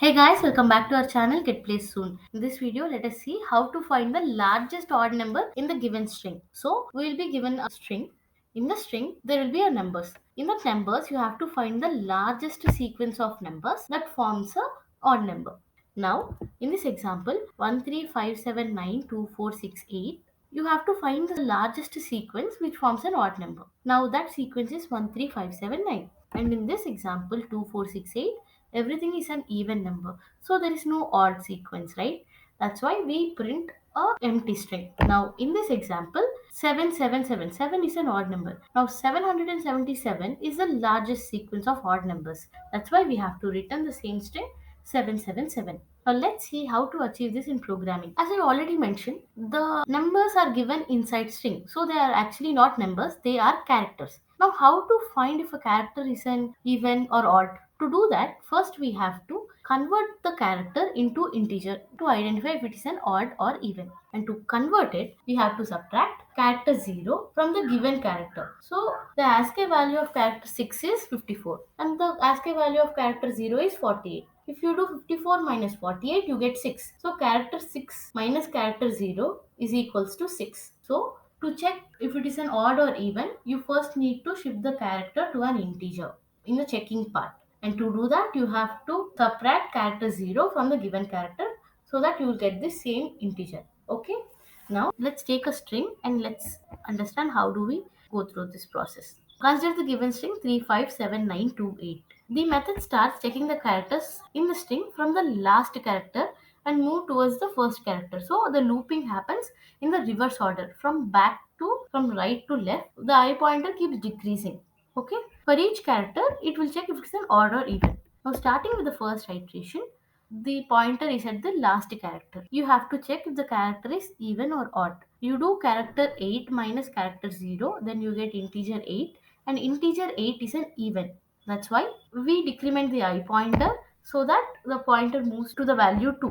Hey guys, welcome back to our channel Get Placed Soon. In this video, let us see how to find the largest odd number in the given string. So, we will be given a string. In the string, there will be a numbers. In the numbers, you have to find the largest sequence of numbers that forms a odd number. Now, in this example, 135792468, you have to find the largest sequence which forms an odd number. Now, that sequence is 13579. And in this example, 2468, everything is an even number, so there is no odd sequence, right? That's why we print a empty string. Now in this example, 7777 is an odd number. Now 777 is the largest sequence of odd numbers. That's why we have to return the same string 777. Now let's see how to achieve this in programming. As I already mentioned, the numbers are given inside string, so they are actually not numbers, they are characters. Now how to find if a character is an even or odd? To do that, first we have to convert the character into integer to identify if it is an odd or even. And to convert it, we have to subtract character 0 from the given character. So the ASCII value of character 6 is 54 and the ASCII value of character 0 is 48. If you do 54 minus 48, you get 6. So character 6 minus character 0 is equals to 6. So to check if it is an odd or even, you first need to shift the character to an integer in the checking part. And to do that, you have to subtract character 0 from the given character so that you will get the same integer. Okay. Now let's take a string and let's understand how do we go through this process. Consider the given string 357928. The method starts checking the characters in the string from the last character and move towards the first character. So the looping happens in the reverse order from right to left. The I pointer keeps decreasing. Okay. For each character, it will check if it's an odd or even. Now starting with the first iteration, the pointer is at the last character. You have to check if the character is even or odd. You do character 8 minus character 0, then you get integer 8, and integer 8 is an even. That's why we decrement the I pointer so that the pointer moves to the value 2.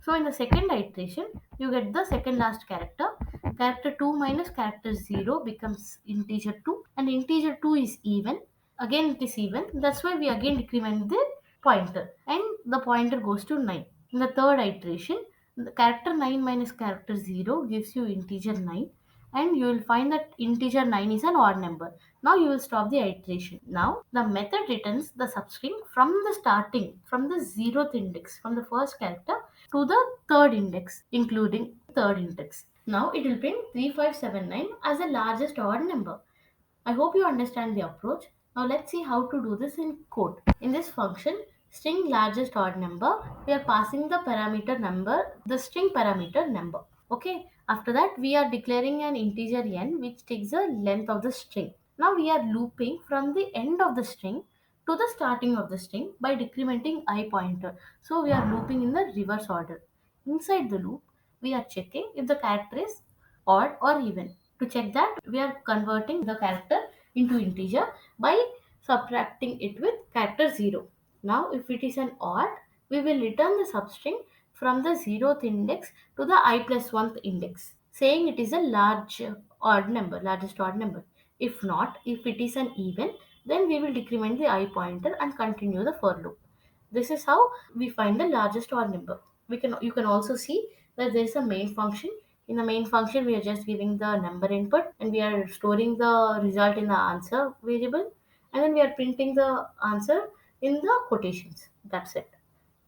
So in the second iteration, you get the second last character. Character 2 minus character 0 becomes integer 2, and integer 2 is even. Again it is even. That's why we again decrement the pointer and the pointer goes to 9. In the third iteration, the character 9 minus character 0 gives you integer 9, and you will find that integer 9 is an odd number. Now you will stop the iteration. Now the method returns the substring from the starting, from the 0th index, from the first character to the third index, including third index. Now it will print 3579 as the largest odd number. I hope you understand the approach. Now let's see how to do this in code. In this function, string largest odd number, we are passing the parameter number, the string parameter number. Okay. After that, we are declaring an integer n which takes the length of the string. Now we are looping from the end of the string to the starting of the string by decrementing I pointer. So we are looping in the reverse order. Inside the loop, we are checking if the character is odd or even. To check that, we are converting the character into integer by subtracting it with character 0. Now if it is an odd, we will return the substring from the 0th index to the I plus 1th index, saying it is a largest odd number. If not, if it is an even, then we will decrement the I pointer and continue the for loop. This is how we find the largest odd number. You can also see that there is a main function. In the main function, we are just giving the number input and we are storing the result in the answer variable, and then we are printing the answer in the quotations. That's it.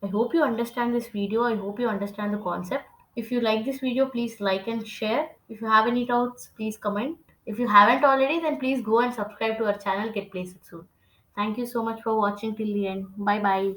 I hope you understand this video. I hope you understand the concept. If you like this video, please like and share. If you have any doubts, please comment. If you haven't already, then please go and subscribe to our channel Get Placed Soon. Thank you so much for watching till the end. Bye bye.